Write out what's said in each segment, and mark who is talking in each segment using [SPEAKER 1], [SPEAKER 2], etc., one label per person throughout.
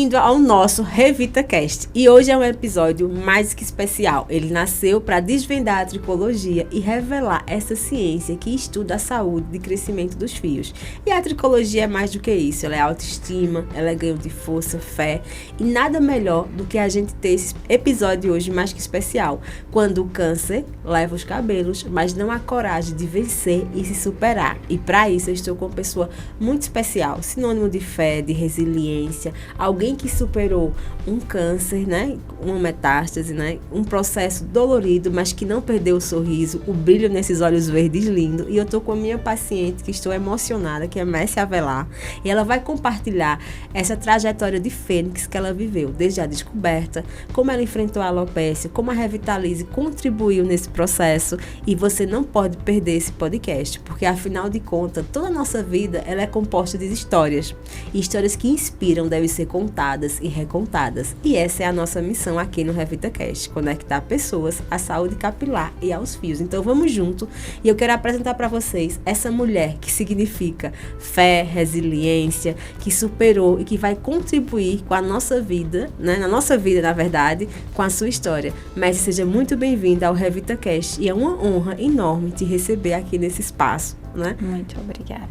[SPEAKER 1] bem-vindo ao nosso RevitaCast. E hoje é um episódio mais que especial. Ele nasceu para desvendar a tricologia e revelar essa ciência que estuda a saúde e crescimento dos fios. E a tricologia é mais do que isso. Ela é autoestima, ela é ganho de força, fé. E nada melhor do que a gente ter esse episódio hoje mais que especial. Quando o câncer leva os cabelos, mas não há coragem de vencer e se superar. E para isso eu estou com uma pessoa muito especial, sinônimo de fé, de resiliência, alguém que superou um câncer, né, uma metástase, né, um processo dolorido, mas que não perdeu o sorriso, o brilho nesses olhos verdes lindo. E eu tô com a minha paciente que estou emocionada, que é Messia Avelar, e ela vai compartilhar essa trajetória de fênix que ela viveu, desde a descoberta, como ela enfrentou a alopécia, como a Revitalize contribuiu nesse processo. E você não pode perder esse podcast, porque afinal de contas, toda a nossa vida ela é composta de histórias, e histórias que inspiram devem ser contadas e recontadas. E essa é a nossa missão aqui no RevitaCast, conectar pessoas à saúde capilar e aos fios. Então vamos junto, e eu quero apresentar para vocês essa mulher que significa fé, resiliência, que superou e que vai contribuir com a nossa vida, né? Na nossa vida, na verdade, com a sua história. Mas seja muito bem-vinda ao RevitaCast, e é uma honra enorme te receber aqui nesse espaço, né?
[SPEAKER 2] Muito obrigada.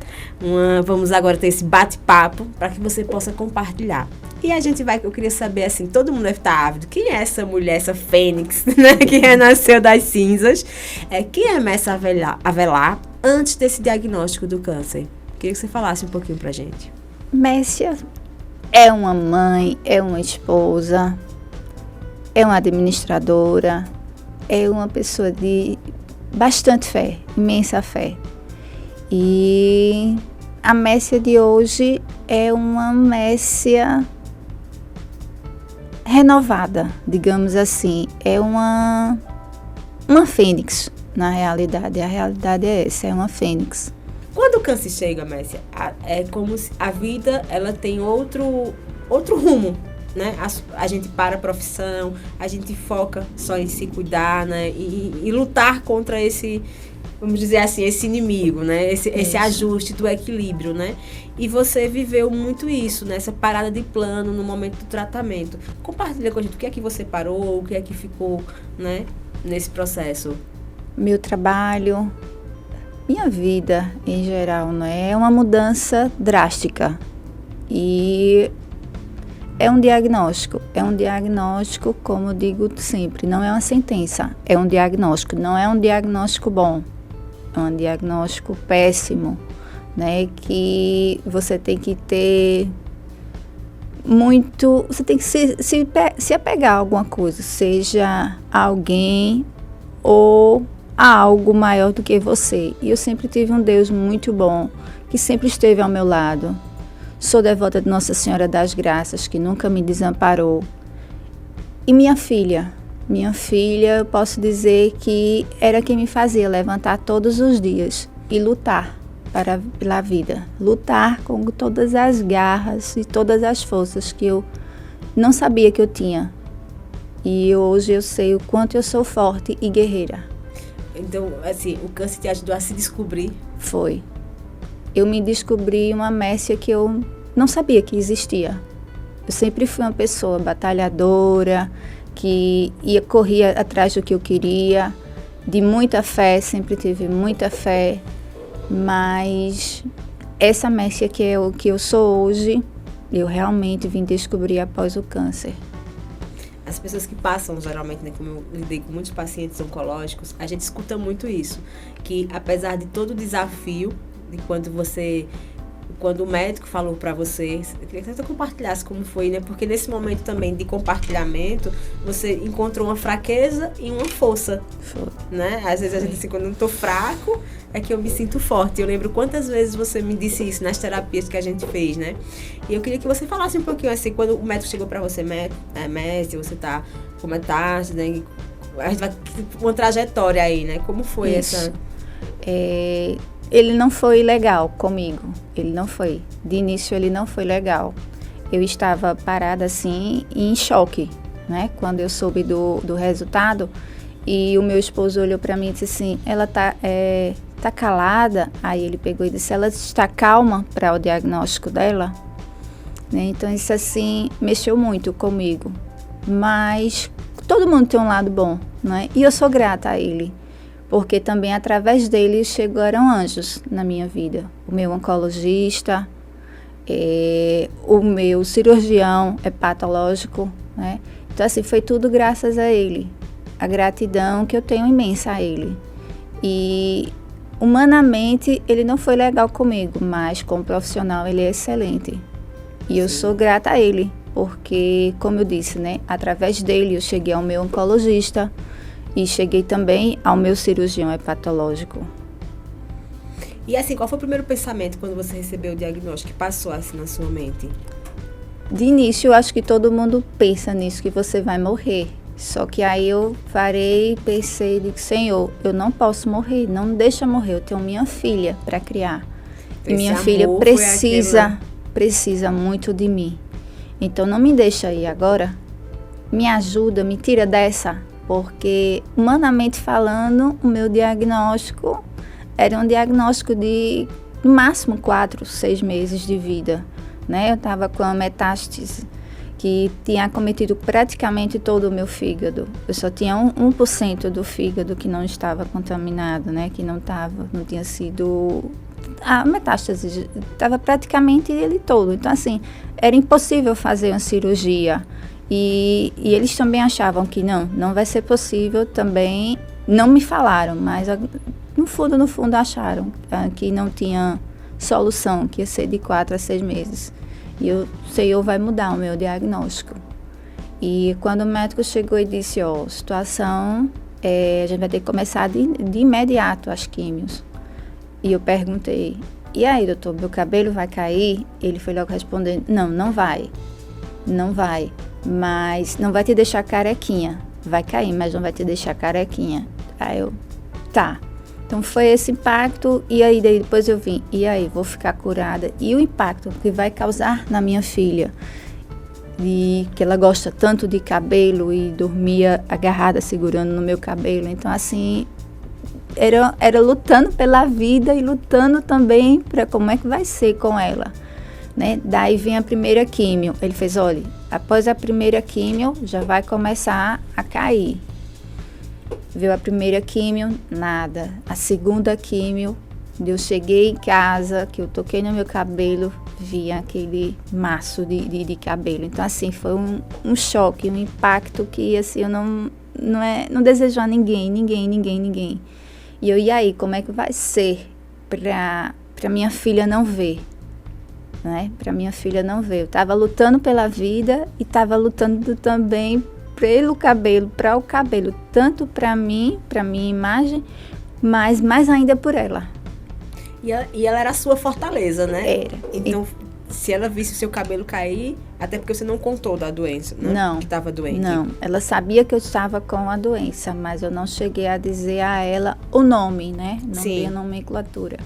[SPEAKER 1] Vamos agora ter esse bate-papo para que você possa compartilhar. E a gente vai, eu queria saber, assim, todo mundo deve estar ávido. Quem é essa mulher, essa fênix, né, que renasceu das cinzas? Quem é Messia Avelar antes desse diagnóstico do câncer? Queria que você falasse um pouquinho pra gente.
[SPEAKER 2] Messia é uma mãe, é uma esposa, é uma administradora, é uma pessoa de bastante fé, imensa fé. E a Messia de hoje é uma Messia renovada, digamos assim. É uma fênix, na realidade. A realidade é essa, é uma fênix.
[SPEAKER 1] Quando o câncer chega, Messia, é como se a vida ela tem outro rumo, né? A gente para a profissão, a gente foca só em se cuidar, né? E lutar contra esse, vamos dizer assim, esse inimigo, né? Esse ajuste do equilíbrio, né? E você viveu muito isso, né? Essa parada de plano no momento do tratamento. Compartilha com a gente o que é que você parou, o que é que ficou, né, nesse processo.
[SPEAKER 2] Meu trabalho, minha vida em geral, né? É uma mudança drástica. E é um diagnóstico, como eu digo sempre, não é uma sentença, é um diagnóstico, não é um diagnóstico bom, é um diagnóstico péssimo, né, que você tem que ter muito, você tem que se apegar a alguma coisa, seja a alguém ou a algo maior do que você. E eu sempre tive um Deus muito bom, que sempre esteve ao meu lado. Sou devota de Nossa Senhora das Graças, que nunca me desamparou. E minha filha, eu posso dizer que era quem me fazia levantar todos os dias e lutar pela vida. Lutar com todas as garras e todas as forças que eu não sabia que eu tinha. E hoje eu sei o quanto eu sou forte e guerreira.
[SPEAKER 1] Então, assim, o câncer te ajudou a se descobrir?
[SPEAKER 2] Foi. Eu me descobri uma Messia que eu não sabia que existia. Eu sempre fui uma pessoa batalhadora, que corria atrás do que eu queria, de muita fé, sempre tive muita fé, mas essa Messia que eu sou hoje, eu realmente vim descobrir após o câncer.
[SPEAKER 1] As pessoas que passam, geralmente, né, como eu lidei com muitos pacientes oncológicos, a gente escuta muito isso, que apesar de todo o desafio, de quando o médico falou para você, eu queria que você compartilhasse como foi, né? Porque nesse momento também de compartilhamento, você encontrou uma fraqueza e uma força, né? Às vezes a gente assim, quando eu tô fraco, é que eu me sinto forte. Eu lembro quantas vezes você me disse isso nas terapias que a gente fez, né? E eu queria que você falasse um pouquinho assim, quando o médico chegou para você, Messia, você tá com metástase, né? A gente vai uma trajetória aí, né? Como foi essa?
[SPEAKER 2] Ele não foi legal comigo, ele não foi. De início ele não foi legal. Eu estava parada assim, em choque, né? Quando eu soube do resultado, e o meu esposo olhou para mim e disse assim, ela tá calada? Aí ele pegou e disse, ela está calma para o diagnóstico dela? né? Então isso assim mexeu muito comigo. Mas todo mundo tem um lado bom, né? E eu sou grata a ele, porque também através dele chegaram anjos na minha vida. O meu oncologista, o meu cirurgião hepatológico, né? Então assim, foi tudo graças a ele. A gratidão que eu tenho imensa a ele. E humanamente ele não foi legal comigo, mas como profissional ele é excelente. E eu sou grata a ele, porque, como eu disse, né, através dele eu cheguei ao meu oncologista e cheguei também ao meu cirurgião hepatológico.
[SPEAKER 1] E assim, qual foi o primeiro pensamento quando você recebeu o diagnóstico que passou assim na sua mente?
[SPEAKER 2] De início, eu acho que todo mundo pensa nisso, que você vai morrer. Só que aí eu parei, pensei, digo, Senhor, eu não posso morrer, não me deixa morrer, eu tenho minha filha para criar. E minha filha precisa muito de mim. Então não me deixa aí agora, me ajuda, me tira dessa, porque humanamente falando, o meu diagnóstico era um diagnóstico de no máximo 4, 6 meses de vida, né? Eu estava com a metástase que tinha acometido praticamente todo o meu fígado. Eu só tinha 1% do fígado que não estava contaminado, né? Que não tinha sido... A metástase estava praticamente ele todo. Então, assim, era impossível fazer uma cirurgia. E eles também achavam que não vai ser possível também. Não me falaram, mas no fundo acharam que não tinha solução, que ia ser de 4 a 6 meses. E o Senhor vai mudar o meu diagnóstico. E quando o médico chegou e disse, situação, a gente vai ter que começar de imediato as químios. E eu perguntei, e aí, doutor, meu cabelo vai cair? Ele foi logo respondendo, não vai, mas não vai te deixar carequinha. Vai cair, mas não vai te deixar carequinha. Aí eu, tá. Então foi esse impacto, e aí depois eu vim, e aí, vou ficar curada? E o impacto que vai causar na minha filha, e que ela gosta tanto de cabelo e dormia agarrada, segurando no meu cabelo. Então assim, era lutando pela vida e lutando também para como é que vai ser com ela, né? Daí vem a primeira químio, ele fez, olha, após a primeira químio já vai começar a cair. Viu a primeira químio, nada. A segunda químio, eu cheguei em casa, que eu toquei no meu cabelo, vi aquele maço de cabelo. Então, assim, foi um choque, um impacto que, assim, eu não desejo a ninguém. E eu, e aí, como é que vai ser para minha filha não ver? Né? Para minha filha não ver. Eu estava lutando pela vida e estava lutando também pelo cabelo, para o cabelo, tanto para mim, para minha imagem, mas mais ainda por ela.
[SPEAKER 1] E ela era a sua fortaleza, né?
[SPEAKER 2] Era.
[SPEAKER 1] Então, se ela visse o seu cabelo cair, até porque você não contou da doença, né?
[SPEAKER 2] Não.
[SPEAKER 1] Que estava doente.
[SPEAKER 2] Não, ela sabia que eu estava com a doença, mas eu não cheguei a dizer a ela o nome, né? Não dei a nomenclatura.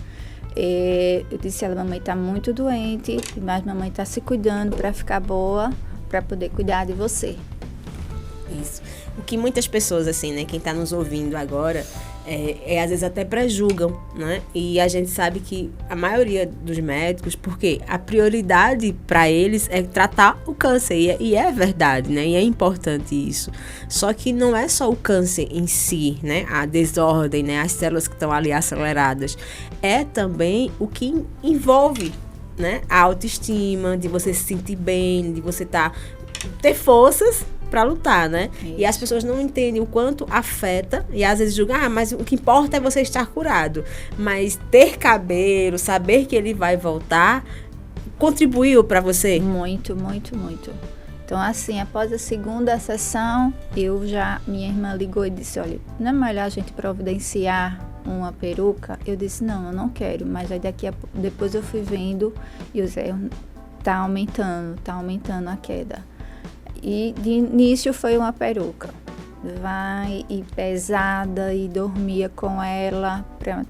[SPEAKER 2] Eu disse a ela, mamãe está muito doente, mas mamãe está se cuidando para ficar boa, para poder cuidar de você.
[SPEAKER 1] Isso. O que muitas pessoas, assim, né, quem está nos ouvindo agora, às vezes até prejulgam, né? E a gente sabe que a maioria dos médicos, porque a prioridade para eles é tratar o câncer, e é verdade, né? E é importante isso. Só que não é só o câncer em si, né? A desordem, né? As células que estão ali aceleradas. É também o que envolve, né? A autoestima, de você se sentir bem, de você ter forças para lutar, né? Isso. E as pessoas não entendem o quanto afeta e às vezes julgam, mas o que importa é você estar curado. Mas ter cabelo, saber que ele vai voltar, contribuiu para você?
[SPEAKER 2] Muito. Então, assim, após a segunda sessão, minha irmã ligou e disse, olha, não é melhor a gente providenciar uma peruca? Eu disse, não, eu não quero, mas aí depois eu fui vendo e o Zé tá aumentando a queda. E de início foi uma peruca, vai e pesada, e dormia com ela,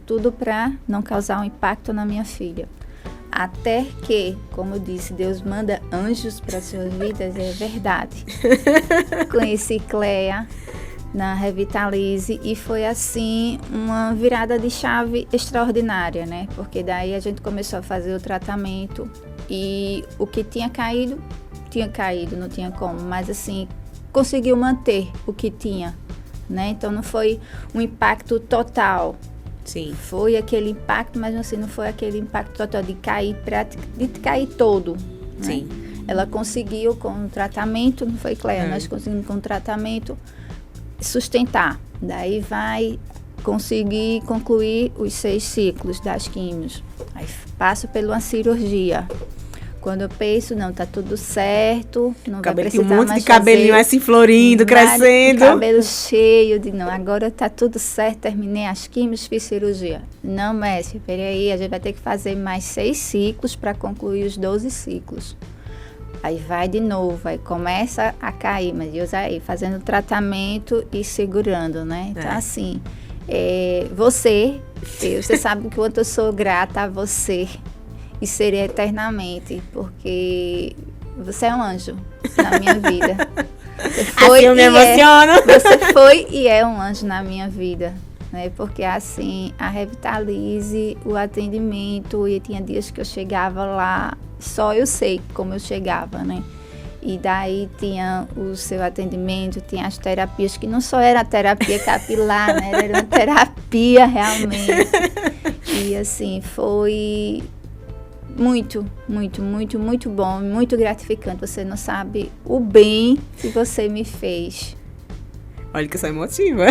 [SPEAKER 2] tudo para não causar um impacto na minha filha. Até que, como eu disse, Deus manda anjos para suas vidas, é verdade. Conheci Cleia na Revitalize e foi assim uma virada de chave extraordinária, né? Porque daí a gente começou a fazer o tratamento E o que tinha caído, não tinha como. Mas assim, conseguiu manter o que tinha, né? Então não foi um impacto total.
[SPEAKER 1] Sim.
[SPEAKER 2] Foi aquele impacto, mas assim, não foi aquele impacto total de cair todo. Né?
[SPEAKER 1] Sim.
[SPEAKER 2] Ela conseguiu com o tratamento, não foi, Cléia? Nós conseguimos com o tratamento sustentar. Daí vai conseguir concluir os 6 ciclos das químios. Aí passo por uma cirurgia. Quando eu penso, não, tá tudo certo, não vai precisar mais
[SPEAKER 1] um monte de cabelinho assim florindo, crescendo.
[SPEAKER 2] Cabelo cheio, de não, agora tá tudo certo, terminei as químios, fiz cirurgia. Não, mestre, peraí, a gente vai ter que fazer mais 6 ciclos para concluir os 12 ciclos. Aí vai de novo, aí começa a cair, mas Deus aí, fazendo tratamento e segurando, né? Então, assim, você sabe que quanto eu sou grata a você e serei eternamente, porque você é um anjo na minha vida. Você foi
[SPEAKER 1] assim eu me emociono.
[SPEAKER 2] Você foi e é um anjo na minha vida. Né? Porque assim, a Revitalize, o atendimento, e tinha dias que eu chegava lá, só eu sei como eu chegava, né? E daí tinha o seu atendimento, tinha as terapias, que não só era terapia capilar, né? Era uma terapia realmente. E assim, foi muito, muito, muito, muito bom, muito gratificante. Você não sabe o bem que você me fez.
[SPEAKER 1] Olha que eu sou emotiva.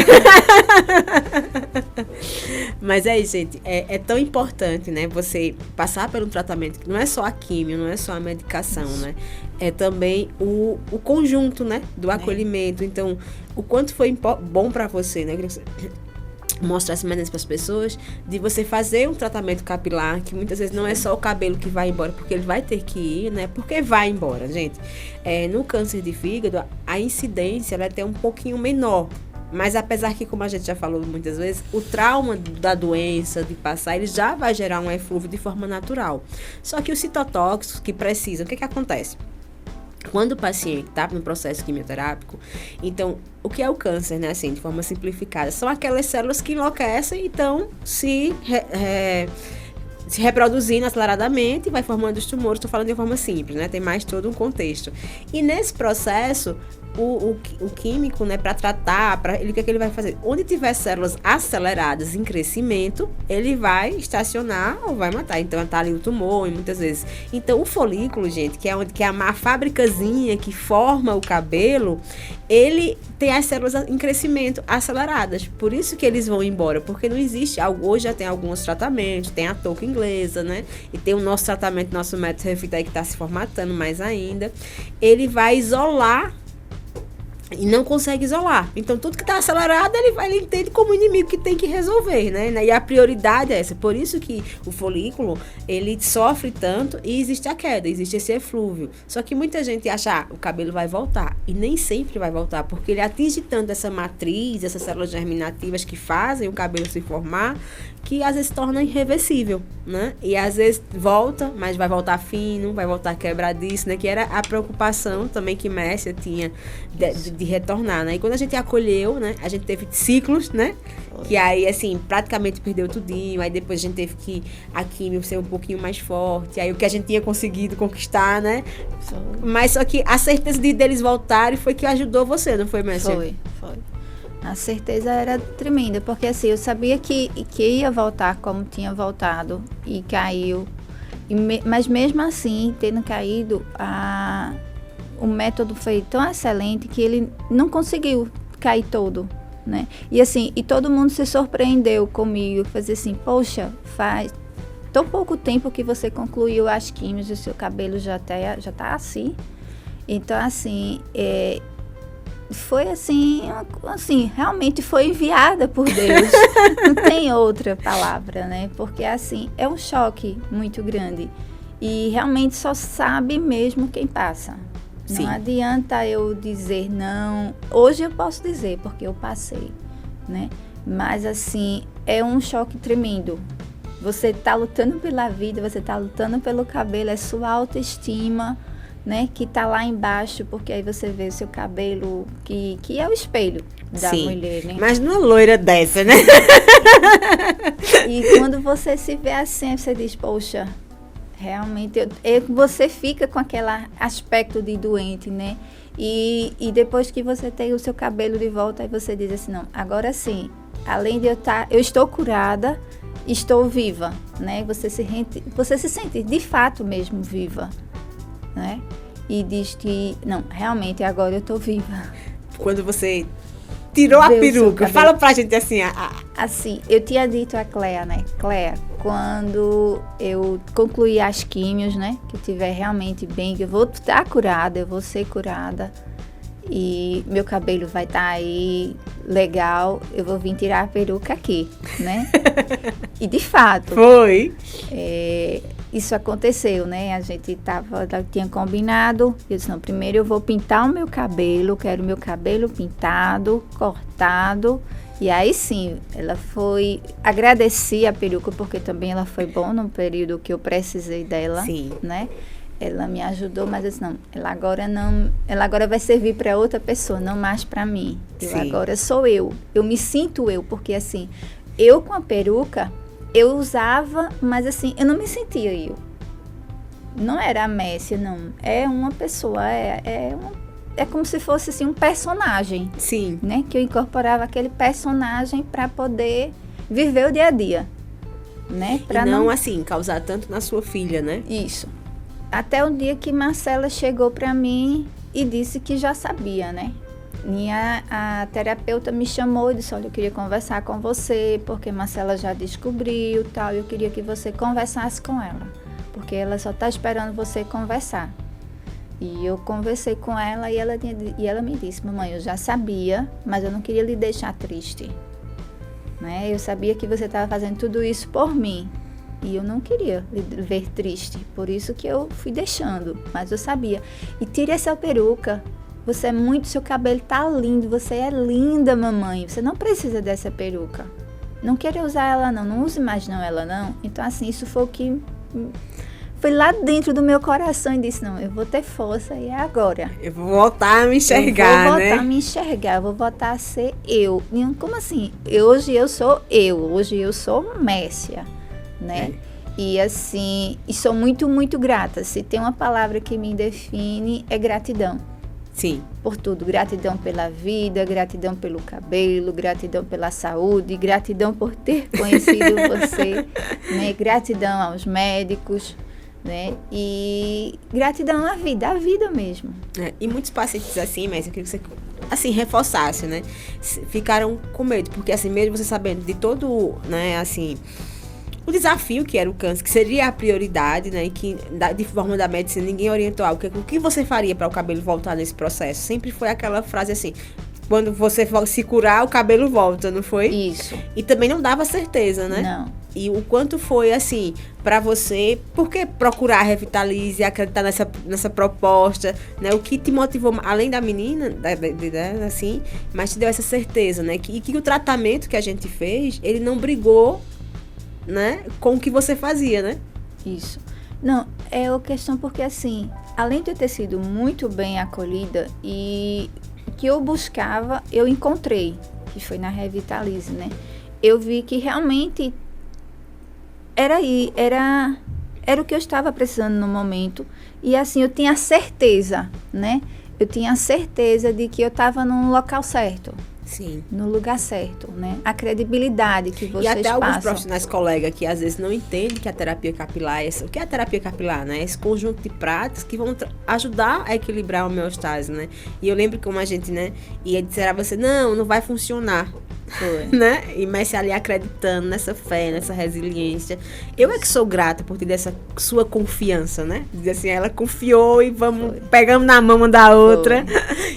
[SPEAKER 1] Mas é isso, gente. É tão importante, né? Você passar por um tratamento que não é só a químio, não é só a medicação, né? É também o conjunto, né? Do acolhimento. Então, o quanto foi bom para você, né? Mostrar essa maneira para as pessoas, de você fazer um tratamento capilar, que muitas vezes não é só o cabelo que vai embora, porque ele vai ter que ir, né? Porque vai embora, gente. No câncer de fígado, a incidência ela é até um pouquinho menor. Mas apesar que, como a gente já falou muitas vezes, o trauma da doença, de passar, ele já vai gerar um eflúvio de forma natural. Só que os citotóxicos que precisam, o que acontece? Quando o paciente está no processo quimioterápico, então, o que é o câncer, né, assim, de forma simplificada? São aquelas células que enlouquecem e estão se reproduzindo aceleradamente e vai formando os tumores. Estou falando de forma simples, né, tem mais todo um contexto. E nesse processo, o químico, né, para tratar, o que é que ele vai fazer? Onde tiver células aceleradas em crescimento, ele vai estacionar ou vai matar. Então, tá ali o tumor, e muitas vezes. Então, o folículo, gente, que é a fábricazinha que forma o cabelo, ele tem as células em crescimento aceleradas. Por isso que eles vão embora, porque não existe algo. Hoje já tem alguns tratamentos, tem a touca inglesa, né? E tem o nosso tratamento, nosso método Revitalize que está se formatando mais ainda. Ele vai isolar e não consegue isolar. Então, tudo que está acelerado, ele entende como inimigo que tem que resolver, né? E a prioridade é essa. Por isso que o folículo, ele sofre tanto e existe a queda, existe esse eflúvio. Só que muita gente acha, o cabelo vai voltar. E nem sempre vai voltar, porque ele atinge tanto essa matriz, essas células germinativas que fazem o cabelo se formar, que às vezes torna irreversível, né? E às vezes volta, mas vai voltar fino, vai voltar quebradiço, né? Que era a preocupação também que Mércia tinha de retornar, né? E quando a gente acolheu, né? A gente teve ciclos, né? Que aí, assim, praticamente perdeu tudinho. Aí depois a gente teve que a químio ser um pouquinho mais forte. Aí o que a gente tinha conseguido conquistar, né? Mas só que a certeza deles voltarem foi que ajudou você, não foi, Mércia?
[SPEAKER 2] Foi. A certeza era tremenda, porque assim, eu sabia que ia voltar como tinha voltado e caiu. Mas mesmo assim, tendo caído, o método foi tão excelente que ele não conseguiu cair todo, né? E assim, todo mundo se surpreendeu comigo, fazer assim, poxa, faz tão pouco tempo que você concluiu as químios e o seu cabelo já tá assim. Então, assim, foi assim, realmente foi enviada por Deus. Não tem outra palavra, né? Porque assim, é um choque muito grande. E realmente só sabe mesmo quem passa. Sim. Não adianta eu dizer não. Hoje eu posso dizer, porque eu passei, né? Mas assim, é um choque tremendo. Você tá lutando pela vida, você tá lutando pelo cabelo, é sua autoestima, né, que tá lá embaixo, porque aí você vê o seu cabelo, que é o espelho da mulher, né?
[SPEAKER 1] Mas não é loira dessa, né?
[SPEAKER 2] E quando você se vê assim, você diz, poxa, Realmente, você fica com aquele aspecto de doente, né? E depois que você tem o seu cabelo de volta, aí você diz assim, não, agora sim, além de eu estou curada, estou viva, né? Você se sente de fato mesmo viva, né? E diz que, não, realmente agora eu estou viva.
[SPEAKER 1] Quando você tirou a peruca, fala pra gente assim.
[SPEAKER 2] Assim, eu tinha dito a Cléa, né? Cléa, quando eu concluir as químios, né? Que eu estiver realmente bem, que eu vou estar curada, eu vou ser curada. E meu cabelo vai estar aí legal, eu vou vir tirar a peruca aqui, né? E de fato.
[SPEAKER 1] Foi.
[SPEAKER 2] Isso aconteceu, né? A gente tinha combinado. Eu disse, não, primeiro eu vou pintar o meu cabelo, quero meu cabelo pintado, cortado. E aí sim, ela foi agradecer a peruca, porque também ela foi bom no período que eu precisei dela, sim, né? Ela me ajudou, mas eu disse, não, ela agora vai servir para outra pessoa, não mais para mim. Agora sou eu me sinto eu, porque assim, eu com a peruca, eu usava, mas assim, eu não me sentia eu. Não era a Messia, não. É uma pessoa, é como se fosse assim, um personagem.
[SPEAKER 1] Sim.
[SPEAKER 2] Né? Que eu incorporava aquele personagem para poder viver o dia a dia. Né?
[SPEAKER 1] Pra não, assim, causar tanto na sua filha, né?
[SPEAKER 2] Isso. Até o dia que Marcela chegou para mim e disse que já sabia, né? A terapeuta me chamou e disse, olha, eu queria conversar com você, porque Marcela já descobriu tal, eu queria que você conversasse com ela, porque ela só está esperando você conversar. E eu conversei com ela e ela me disse, mamãe, eu já sabia, mas eu não queria lhe deixar triste. Né? Eu sabia que você estava fazendo tudo isso por mim. E eu não queria lhe ver triste, por isso que eu fui deixando, mas eu sabia. E tire essa peruca, seu cabelo tá lindo, você é linda, mamãe, você não precisa dessa peruca. Não quero usar ela não use mais não ela não. Então assim, isso foi o que foi lá dentro do meu coração e disse, não, eu vou ter força e é agora.
[SPEAKER 1] Eu vou voltar a me enxergar,
[SPEAKER 2] eu vou voltar a me enxergar, eu vou voltar a ser eu. Como assim? Hoje eu sou Messia. Né? E assim, e sou muito, muito grata. Se tem uma palavra que me define, é gratidão.
[SPEAKER 1] Sim.
[SPEAKER 2] Por tudo. Gratidão pela vida, gratidão pelo cabelo, gratidão pela saúde, gratidão por ter conhecido você, né? Gratidão aos médicos, né? E gratidão à vida mesmo.
[SPEAKER 1] E muitos pacientes assim, mas eu queria que você assim reforçasse, né? Ficaram com medo, porque assim, mesmo você sabendo de todo, né, assim, o desafio que era o câncer, que seria a prioridade, né? E que, de forma da medicina, ninguém orientou o que você faria para o cabelo voltar nesse processo. Sempre foi aquela frase assim, quando você se curar, o cabelo volta, não foi?
[SPEAKER 2] Isso.
[SPEAKER 1] E também não dava certeza, né?
[SPEAKER 2] Não.
[SPEAKER 1] E o quanto foi, assim, para você, por que procurar a Revitalize, acreditar nessa proposta, né? O que te motivou, além da menina, assim, mas te deu essa certeza, né? Que o tratamento que a gente fez, ele não brigou, né, com o que você fazia, né?
[SPEAKER 2] Isso. Não, é a questão porque, assim, além de eu ter sido muito bem acolhida e o que eu buscava, eu encontrei, que foi na Revitalize, né? Eu vi que realmente era o que eu estava precisando no momento e, assim, eu tinha certeza, né? Eu tinha certeza de que eu estava num local certo.
[SPEAKER 1] Sim.
[SPEAKER 2] No lugar certo, né? A credibilidade que vocês passam.
[SPEAKER 1] E até alguns profissionais colegas que às vezes não entendem que a terapia capilar o que é a terapia capilar, né? Esse conjunto de práticas que vão ajudar a equilibrar a homeostase, né? E eu lembro como a gente, né? E disseram a você, não vai funcionar.
[SPEAKER 2] Foi.
[SPEAKER 1] Né? E Messi ali acreditando nessa fé, nessa resiliência. Eu é que sou grata por ter dessa sua confiança, né? Dizer assim, ela confiou e pegamos na mão uma da outra.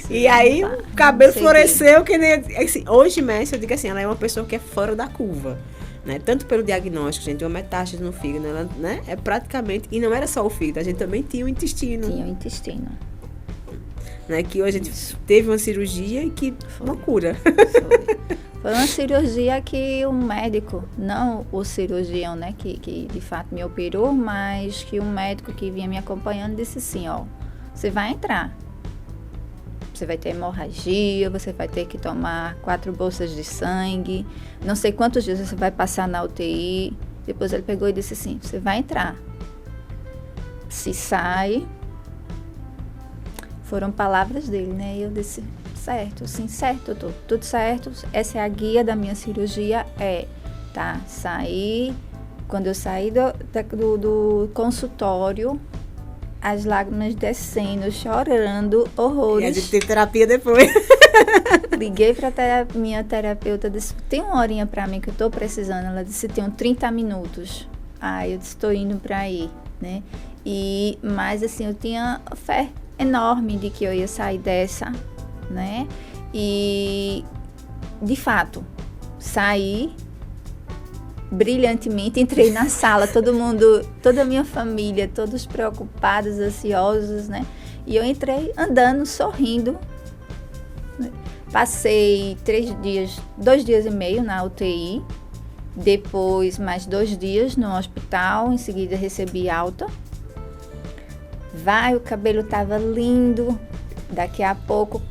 [SPEAKER 1] Sim, e aí o cabelo floresceu que nem assim, hoje Messi, eu digo assim, ela é uma pessoa que é fora da curva. Né? Tanto pelo diagnóstico, gente, uma metástase no fígado, ela, né? É praticamente, e não era só o fígado, a gente também tinha o intestino.
[SPEAKER 2] Tinha o intestino.
[SPEAKER 1] Né? Que hoje a gente teve uma cirurgia e que uma cura.
[SPEAKER 2] Foi uma cirurgia que o médico, não o cirurgião, né, que de fato me operou, mas que o médico que vinha me acompanhando disse assim, ó, você vai entrar. Você vai ter hemorragia, você vai ter que tomar 4 bolsas de sangue, não sei quantos dias você vai passar na UTI. Depois ele pegou e disse assim, você vai entrar. se sai. Foram palavras dele, né? E eu disse, certo, sim, certo, doutor, tudo certo. Essa é a guia da minha cirurgia, tá, saí. Quando eu saí do consultório, as lágrimas descendo, chorando, horrores.
[SPEAKER 1] E a gente tem terapia depois.
[SPEAKER 2] Liguei para minha terapeuta, disse, tem uma horinha para mim que eu tô precisando. Ela disse, tem 30 minutos. Eu disse, estou indo para aí, né? Mas assim, eu tinha fé enorme de que eu ia sair dessa, né? E, de fato, saí brilhantemente, entrei na sala, todo mundo, toda a minha família, todos preocupados, ansiosos, né? E eu entrei andando, sorrindo. Passei 2 dias e meio na UTI, depois mais 2 dias no hospital, em seguida recebi alta. O cabelo tava lindo. Daqui a pouco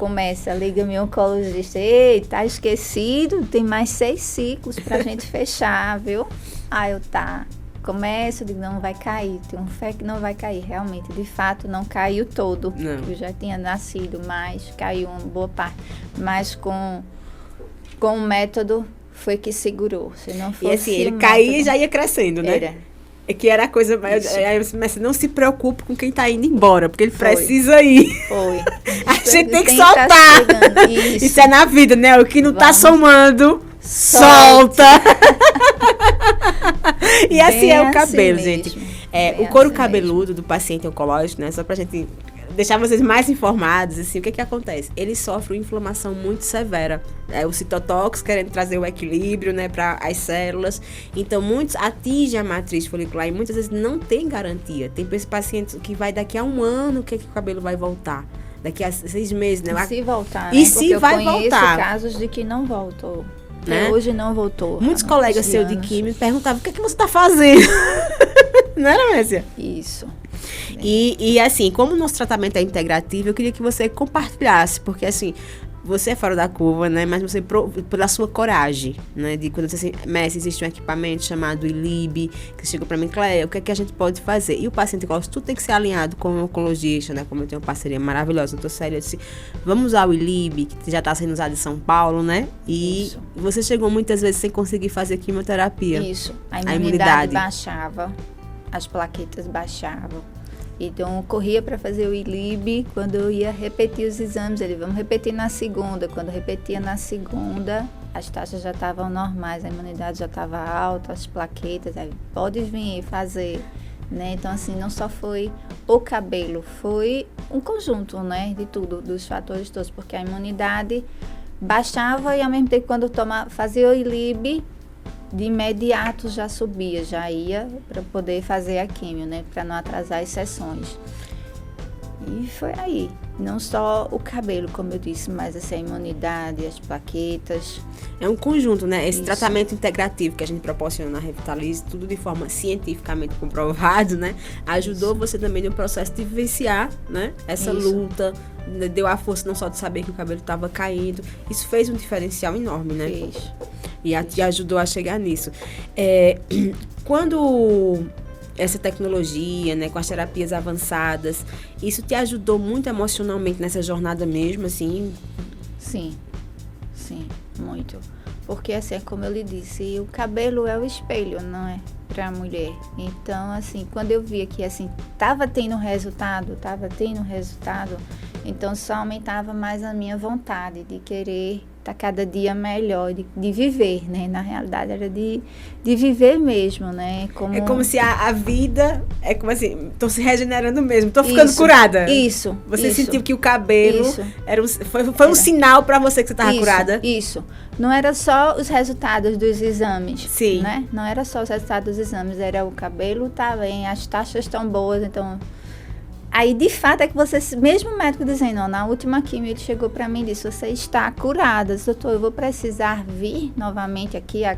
[SPEAKER 2] liga meu oncologista, ei, tá esquecido, tem mais 6 ciclos pra gente fechar, viu? Começo, digo, não vai cair, tenho fé que não vai cair, realmente, de fato, não caiu todo,
[SPEAKER 1] não.
[SPEAKER 2] Eu já tinha nascido, mas caiu uma boa parte, mas com o método foi que segurou, se não fosse
[SPEAKER 1] e assim, ele caía e já ia crescendo, né?
[SPEAKER 2] Era.
[SPEAKER 1] É que era a coisa mais... Mas não se preocupe com quem tá indo embora, porque ele precisa ir.
[SPEAKER 2] Foi.
[SPEAKER 1] A gente tem que soltar. Isso é na vida, né? O que não tá somando, solta. E assim é o cabelo, assim, gente. O couro cabeludo do paciente oncológico, né? Só pra gente deixar vocês mais informados, assim, o que acontece? Ele sofre uma inflamação muito severa. O citotóx querendo trazer o equilíbrio, né, para as células. Então, muitos atingem a matriz folicular e muitas vezes não tem garantia. Tem pacientes que vai daqui a 1 ano que o cabelo vai voltar. Daqui a 6 meses, né?
[SPEAKER 2] E se voltar,
[SPEAKER 1] né? E se vai voltar.
[SPEAKER 2] Eu conheço casos de que não voltou. Né? Hoje não voltou.
[SPEAKER 1] Muitos colegas seus de química perguntavam, o que você está fazendo? Não era, Messia?
[SPEAKER 2] Isso.
[SPEAKER 1] E assim, como o nosso tratamento é integrativo, eu queria que você compartilhasse, porque assim, você é fora da curva, né? Mas você, pela sua coragem, né? De quando você assim, Messi, existe um equipamento chamado ILIB, que chegou pra mim, Cléia, o que é que a gente pode fazer? E o paciente gosta, tudo tem que ser alinhado com o oncologista, né? Como eu tenho uma parceria maravilhosa, eu tô séria, eu disse, vamos usar o ILIB, que já tá sendo usado em São Paulo, né? E isso. Você chegou muitas vezes sem conseguir fazer quimioterapia.
[SPEAKER 2] Isso, a imunidade baixava, as plaquetas baixavam. Então, eu corria para fazer o ILIB, quando eu ia repetir os exames, vamos repetir na segunda. Quando eu repetia na segunda, as taxas já estavam normais, a imunidade já estava alta, as plaquetas, pode vir fazer, né? Então, assim, não só foi o cabelo, foi um conjunto, né, de tudo, dos fatores todos, porque a imunidade baixava e, ao mesmo tempo, quando fazia o ILIB, de imediato já subia, já ia para poder fazer a quimio, né? Para não atrasar as sessões. E foi aí. Não só o cabelo, como eu disse, mas assim, a imunidade, as plaquetas.
[SPEAKER 1] É um conjunto, né? Esse tratamento integrativo que a gente proporciona na Revitalize, tudo de forma cientificamente comprovado, né? Ajudou você também no processo de vivenciar, né? Essa luta, deu a força não só de saber que o cabelo estava caindo. Isso fez um diferencial enorme, né?
[SPEAKER 2] Fez.
[SPEAKER 1] E ajudou a chegar nisso. Quando essa tecnologia, né, com as terapias avançadas, isso te ajudou muito emocionalmente nessa jornada mesmo, assim?
[SPEAKER 2] Sim, muito. Porque, assim, como eu lhe disse, o cabelo é o espelho, não é? Para a mulher. Então, assim, quando eu via que, assim, tava tendo resultado, então só aumentava mais a minha vontade de querer estar cada dia melhor, de viver, né? Na realidade, era de viver mesmo, né?
[SPEAKER 1] É como se a vida, é como assim, tô se regenerando mesmo, tô ficando curada.
[SPEAKER 2] Isso.
[SPEAKER 1] Você sentiu que o cabelo foi um sinal para você que você estava curada?
[SPEAKER 2] Isso. Não era só os resultados dos exames.
[SPEAKER 1] Sim.
[SPEAKER 2] Né? Não era só os resultados dos exames, era o cabelo tá bem, as taxas estão boas, então... Aí, de fato, é que você, mesmo o médico dizendo, na última quimio, ele chegou para mim e disse, você está curada. Doutor, eu vou precisar vir novamente aqui a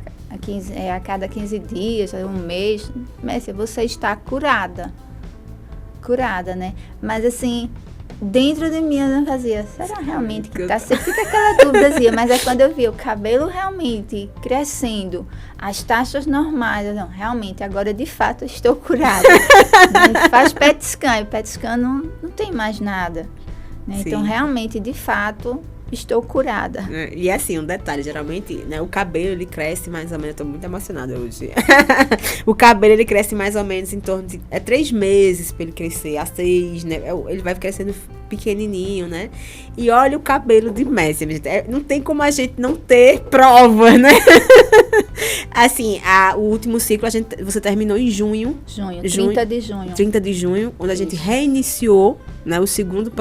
[SPEAKER 2] cada 15 dias, um mês. Messi, você está curada. Curada, né? Mas, assim, dentro de mim eu não fazia, será realmente que tá? Você fica aquela dúvidazinha, mas é quando eu vi o cabelo realmente crescendo, as taxas normais, eu, não, realmente, agora de fato eu estou curada. Né? Faz PET scan, e PET scan não tem mais nada. Né? Então, realmente, de fato, estou curada.
[SPEAKER 1] E assim, um detalhe, geralmente, né, o cabelo, ele cresce mais ou menos, eu tô muito emocionada hoje. O cabelo, ele cresce mais ou menos em torno de 3 meses pra ele crescer, a 6, né, ele vai crescendo pequenininho, né, e olha o cabelo de Messi, não tem como a gente não ter prova, né. Assim, o último ciclo, você terminou em junho.
[SPEAKER 2] 30 de junho.
[SPEAKER 1] 30 de junho, onde a gente reiniciou, né, o segundo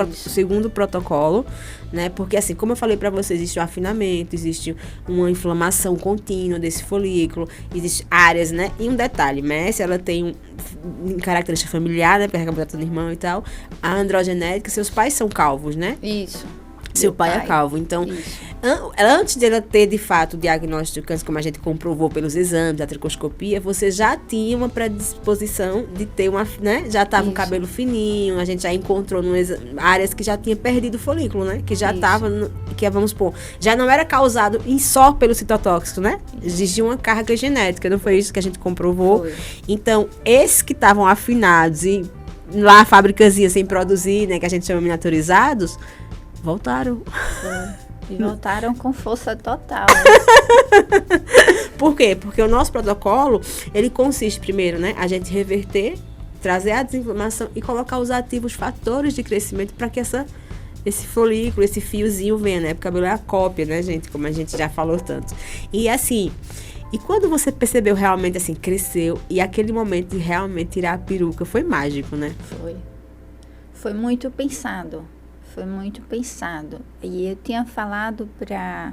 [SPEAKER 1] protocolo, né, porque assim, como eu falei pra vocês, existe o afinamento, existe uma inflamação contínua desse folículo, existem áreas, né, e um detalhe, Messi, ela tem característica familiar, né, porque acabou tendo irmão e tal, a androgenética, seus pais são calvos, né?
[SPEAKER 2] Isso.
[SPEAKER 1] Seu pai é calvo, então, antes dela ter, de fato, o diagnóstico de câncer, como a gente comprovou pelos exames, a tricoscopia, você já tinha uma predisposição de ter uma, né, já estava um cabelo fininho, a gente já encontrou áreas que já tinha perdido o folículo, né, que já estava, que vamos supor, já não era causado só pelo citotóxico, né, existia uma carga genética, não foi isso que a gente comprovou? Foi. Então, esses que estavam afinados e lá a fábricazinha sem produzir, né, que a gente chama miniaturizados, voltaram.
[SPEAKER 2] E voltaram com força total.
[SPEAKER 1] Por quê? Porque o nosso protocolo, ele consiste primeiro, né, a gente reverter, trazer a desinflamação e colocar os ativos fatores de crescimento para que esse folículo, esse fiozinho venha, né? Porque o cabelo é a cópia, né, gente? Como a gente já falou tanto. E assim, e quando você percebeu realmente, assim, cresceu, e aquele momento de realmente tirar a peruca, foi mágico, né?
[SPEAKER 2] Foi muito pensado. Foi muito pensado. E eu tinha falado para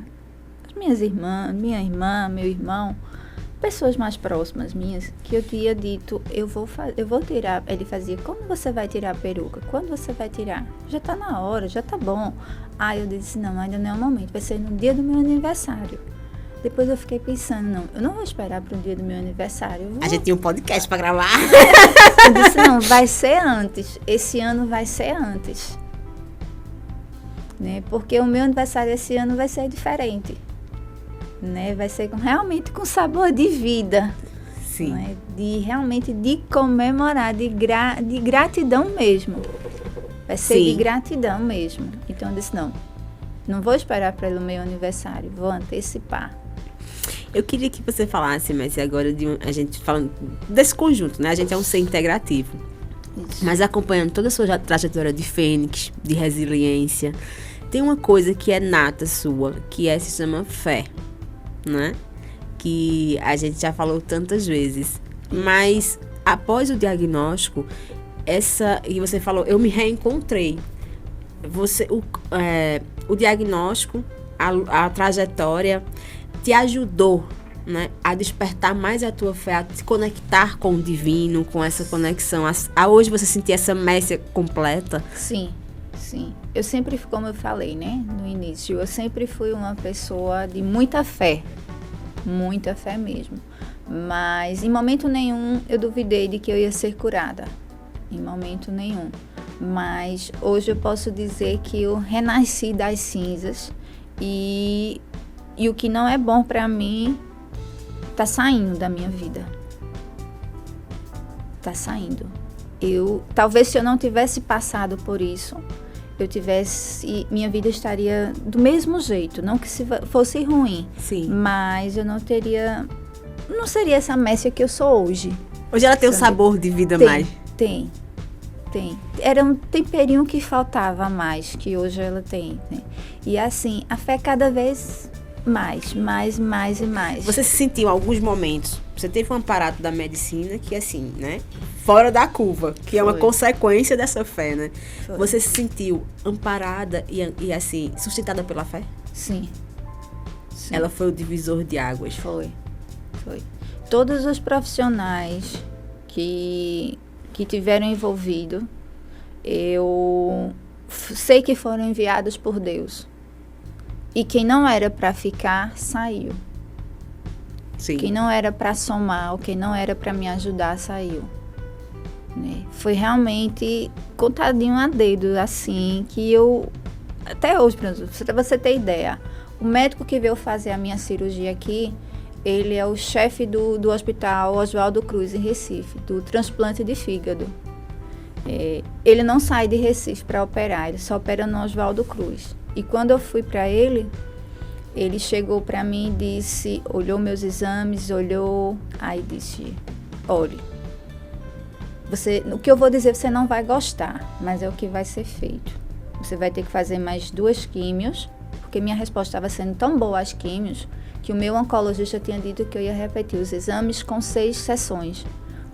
[SPEAKER 2] as minhas irmãs, minha irmã, meu irmão, pessoas mais próximas minhas, que eu tinha dito, eu vou tirar. Ele fazia, como você vai tirar a peruca? Quando você vai tirar? Já tá na hora, já tá bom. Eu disse, não, ainda não é o momento, vai ser no dia do meu aniversário. Depois eu fiquei pensando, não, eu não vou esperar para o dia do meu aniversário.
[SPEAKER 1] A gente tinha um podcast para gravar.
[SPEAKER 2] Eu disse, não, vai ser antes. Esse ano vai ser antes. Né? Porque o meu aniversário esse ano vai ser diferente, né? Vai ser realmente com sabor de vida.
[SPEAKER 1] Sim.
[SPEAKER 2] Né? Realmente de comemorar, de gratidão mesmo. Vai ser de gratidão mesmo. Então eu disse, não vou esperar pelo meu aniversário, vou antecipar.
[SPEAKER 1] Eu queria que você falasse, mas agora a gente falando desse conjunto, né? A gente é um ser integrativo. Isso. Mas acompanhando toda a sua trajetória de fênix, de resiliência, tem uma coisa que é nata sua, que se chama fé, né? Que a gente já falou tantas vezes. Mas após o diagnóstico, e você falou, eu me reencontrei. O diagnóstico, a trajetória te ajudou, né, a despertar mais a tua fé, a te conectar com o divino, com essa conexão. A hoje você sentir essa messia completa?
[SPEAKER 2] Sim. Eu sempre, como eu falei, né, no início, eu sempre fui uma pessoa de muita fé mesmo. Mas em momento nenhum eu duvidei de que eu ia ser curada. Em momento nenhum. Mas hoje eu posso dizer que eu renasci das cinzas e o que não é bom para mim tá saindo da minha vida. Tá saindo. Talvez se eu não tivesse passado por isso, minha vida estaria do mesmo jeito, não que fosse ruim.
[SPEAKER 1] Sim.
[SPEAKER 2] Mas eu não seria essa Messia que eu sou hoje.
[SPEAKER 1] Hoje ela tem um sabor de vida mais.
[SPEAKER 2] Tem. Era um temperinho que faltava mais, que hoje ela tem, né? E assim, a fé cada vez mais e mais.
[SPEAKER 1] Você se sentiu em alguns momentos, você teve um aparato da medicina que assim, né? Fora da curva, que é uma consequência dessa fé, né? Foi. Você se sentiu amparada e assim, sustentada pela fé?
[SPEAKER 2] Sim.
[SPEAKER 1] Ela foi o divisor de águas.
[SPEAKER 2] Foi. Todos os profissionais que tiveram envolvido, eu sei que foram enviados por Deus. E quem não era para ficar, saiu.
[SPEAKER 1] Sim.
[SPEAKER 2] Quem não era para somar, ou quem não era para me ajudar, saiu. né? Foi realmente contadinho a dedo, assim, que eu... Até hoje, pra você ter ideia, o médico que veio fazer a minha cirurgia aqui, ele é o chefe do hospital Oswaldo Cruz, em Recife, do transplante de fígado. Ele não sai de Recife para operar, ele só opera no Oswaldo Cruz. E quando eu fui para ele chegou para mim e disse, olhou meus exames, aí disse, olhe, o que eu vou dizer você não vai gostar, mas é o que vai ser feito. Você vai ter que fazer mais 2 químios, porque minha resposta estava sendo tão boa às químios, que o meu oncologista tinha dito que eu ia repetir os exames com 6 sessões.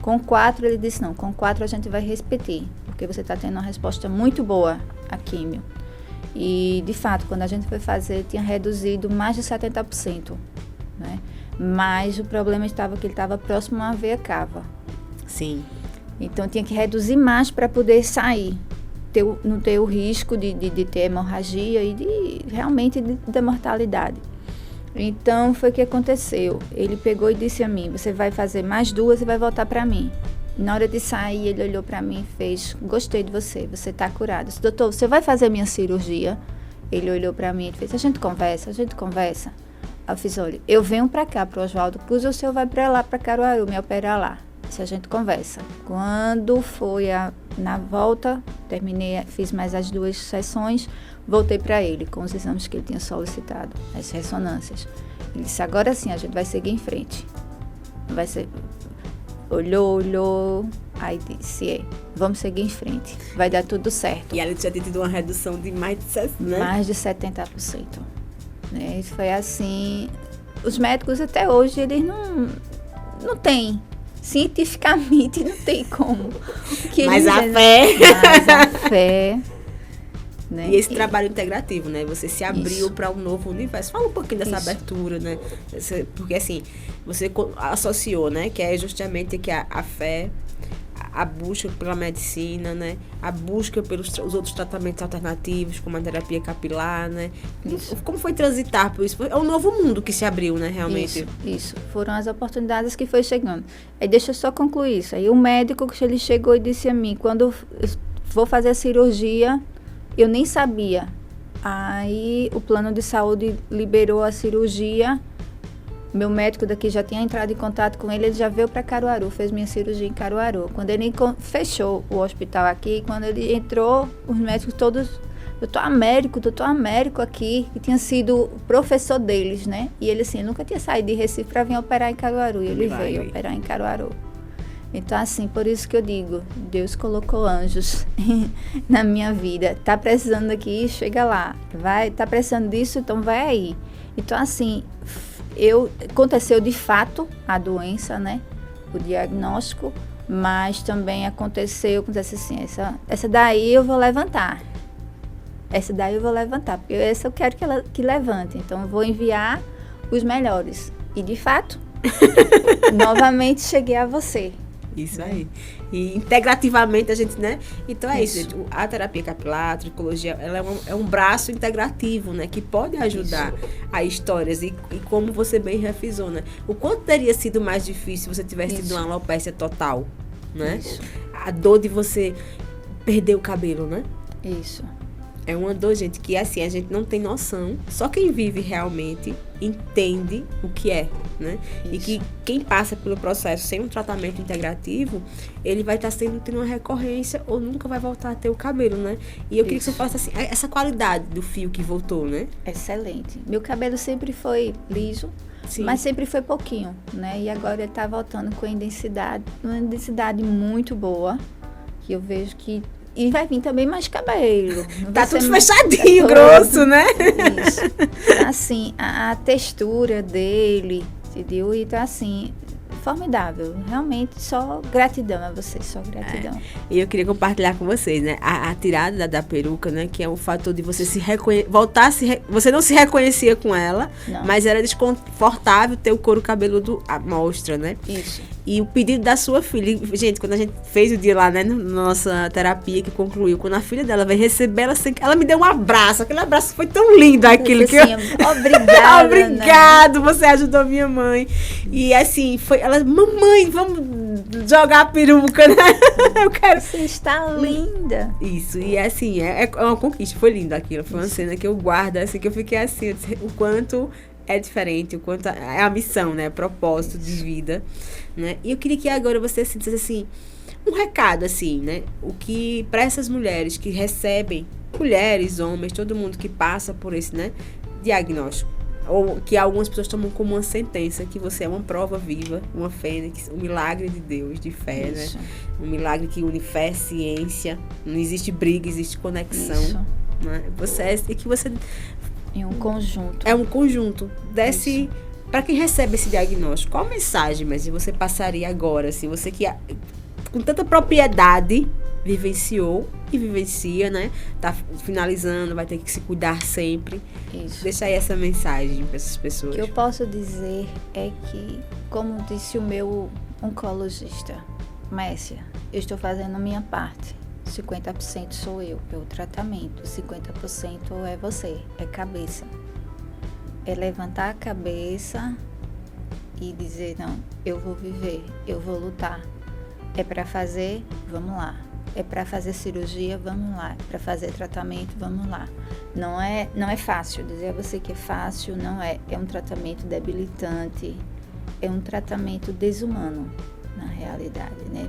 [SPEAKER 2] Com 4, ele disse, não, com 4 a gente vai repetir, porque você está tendo uma resposta muito boa à químio. E, de fato, quando a gente foi fazer, tinha reduzido mais de 70%, né? Mas o problema estava que ele estava próximo à veia cava.
[SPEAKER 1] Sim.
[SPEAKER 2] Então, tinha que reduzir mais para poder sair. Não ter o risco de ter hemorragia e realmente de mortalidade. Então, foi o que aconteceu. Ele pegou e disse a mim, você vai fazer mais 2 e vai voltar para mim. Na hora de sair, ele olhou para mim e fez, gostei de você está curado. Eu disse, doutor, você vai fazer minha cirurgia? Ele olhou para mim e fez, a gente conversa. Aí eu fiz, olha, eu venho para cá, para o Oswaldo Cruz, ou o senhor vai para lá, para Caruaru, me operar lá. Se a gente conversa. Quando foi na volta, terminei, fiz mais as 2 sessões, voltei para ele com os exames que ele tinha solicitado, as ressonâncias. Ele disse, agora sim, a gente vai seguir em frente. Vai ser... Olhou, aí disse, vamos seguir em frente, vai dar tudo certo.
[SPEAKER 1] E ela já tinha tido uma redução de mais de 70%, né?
[SPEAKER 2] Mais de 70%. Né? Isso foi assim, os médicos até hoje, eles não têm, cientificamente não tem como.
[SPEAKER 1] Mas a
[SPEAKER 2] fé... Né?
[SPEAKER 1] E esse trabalho integrativo, né? Você se abriu para um novo universo. Fala um pouquinho dessa abertura, né? Porque assim, você associou, né? Que é justamente que a fé, a busca pela medicina, né? A busca pelos os outros tratamentos alternativos, como a terapia capilar, né? Isso. Como foi transitar por isso? É um novo mundo que se abriu, né? Realmente.
[SPEAKER 2] Isso. Foram as oportunidades que foi chegando. Aí deixa eu só concluir isso. Aí o médico, ele chegou e disse a mim, quando eu vou fazer a cirurgia... Eu nem sabia. Aí o plano de saúde liberou a cirurgia. Meu médico daqui já tinha entrado em contato com ele já veio para Caruaru, fez minha cirurgia em Caruaru. Quando ele fechou o hospital aqui, quando ele entrou, os médicos todos, doutor Américo aqui, que tinha sido professor deles, né? E ele assim, nunca tinha saído de Recife para vir operar em Caruaru. E ele veio operar em Caruaru. Então, assim, por isso que eu digo, Deus colocou anjos na minha vida. Tá precisando aqui, chega lá. Tá precisando disso, então vai aí. Então, assim, aconteceu de fato a doença, né? O diagnóstico, mas também aconteceu assim, essa daí eu vou levantar. Porque essa eu quero que levante. Então, eu vou enviar os melhores. E, de fato, novamente cheguei a você.
[SPEAKER 1] Isso aí. E integrativamente a gente, né? Então isso, gente. A terapia capilar, a tricologia, ela é um braço integrativo, né? Que pode ajudar a histórias e como você bem refrisou, né? O quanto teria sido mais difícil se você tivesse tido uma alopécia total, né? Isso. A dor de você perder o cabelo, né?
[SPEAKER 2] Isso.
[SPEAKER 1] É uma dor, gente, que assim, a gente não tem noção. Só quem vive realmente entende o que é, né? Isso. E que quem passa pelo processo sem um tratamento integrativo, ele vai estar tendo uma recorrência ou nunca vai voltar a ter o cabelo, né? E eu queria que você falasse assim, essa qualidade do fio que voltou, né?
[SPEAKER 2] Excelente. Meu cabelo sempre foi liso, sim, mas sempre foi pouquinho, né? E agora ele tá voltando com uma densidade muito boa, que eu vejo que... E vai vir também mais cabelo.
[SPEAKER 1] Tá tudo fechadinho, grosso, né?
[SPEAKER 2] Isso. Assim, a textura dele, entendeu? E tá assim, formidável. Realmente, só gratidão a vocês, só gratidão.
[SPEAKER 1] E eu queria compartilhar com vocês, né? A tirada da peruca, né? Que é o fator de você se você não se reconhecia com ela, não, mas era desconfortável ter o couro cabeludo à mostra, né?
[SPEAKER 2] Isso.
[SPEAKER 1] E o pedido da sua filha, gente, quando a gente fez o dia lá, né, na nossa terapia que concluiu, quando a filha dela veio receber, ela me deu um abraço, aquele abraço foi tão lindo, aquilo que
[SPEAKER 2] assim, obrigada,
[SPEAKER 1] obrigado, né? Você ajudou minha mãe. E assim, ela, mamãe, vamos jogar a peruca, né? Eu quero...
[SPEAKER 2] Você está linda.
[SPEAKER 1] Isso, e assim, é uma conquista, foi lindo aquilo, foi uma cena que eu guardo, assim, que eu fiquei assim, o quanto é diferente, o quanto é a missão, né, propósito de vida, né, e eu queria que agora você dissesse assim, um recado, assim, né, o que, para essas mulheres que recebem, mulheres, homens, todo mundo que passa por esse, né, diagnóstico, ou que algumas pessoas tomam como uma sentença, que você é uma prova viva, uma fênix, um milagre de Deus, de fé, né? Um milagre que une fé, ciência, não existe briga, existe conexão. Isso. Né?
[SPEAKER 2] Em um conjunto.
[SPEAKER 1] É um conjunto. Para quem recebe esse diagnóstico, qual a mensagem, mas você passaria agora, assim, você que com tanta propriedade vivenciou e vivencia, né? Tá finalizando, vai ter que se cuidar sempre.
[SPEAKER 2] Isso.
[SPEAKER 1] Deixa aí essa mensagem para essas pessoas.
[SPEAKER 2] O que eu posso dizer é que, como disse o meu oncologista, Mércia, eu estou fazendo a minha parte. 50% sou eu, é o tratamento. 50% é você, é cabeça. É levantar a cabeça e dizer, não, eu vou viver, eu vou lutar. É para fazer, vamos lá. É para fazer cirurgia, vamos lá. É para fazer tratamento, vamos lá. Não é fácil. Dizer a você que é fácil, não é. É um tratamento debilitante. É um tratamento desumano, na realidade, né?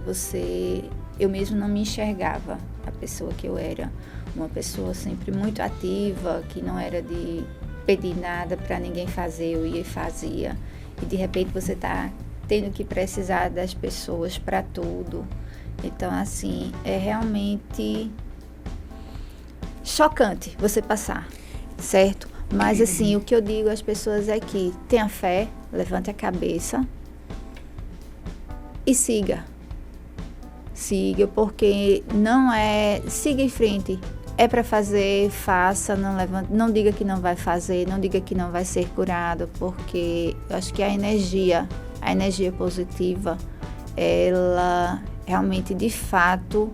[SPEAKER 2] Eu mesmo não me enxergava a pessoa que eu era. Uma pessoa sempre muito ativa, que não era de pedir nada para ninguém fazer, eu ia e fazia. E de repente você está tendo que precisar das pessoas para tudo. Então, assim, é realmente chocante você passar, certo? Mas, assim, o que eu digo às pessoas é que tenha fé, levante a cabeça e siga. Siga, porque não é... Siga em frente. É para fazer, faça, não diga que não vai fazer, não diga que não vai ser curado, porque eu acho que a energia positiva, ela... realmente, de fato,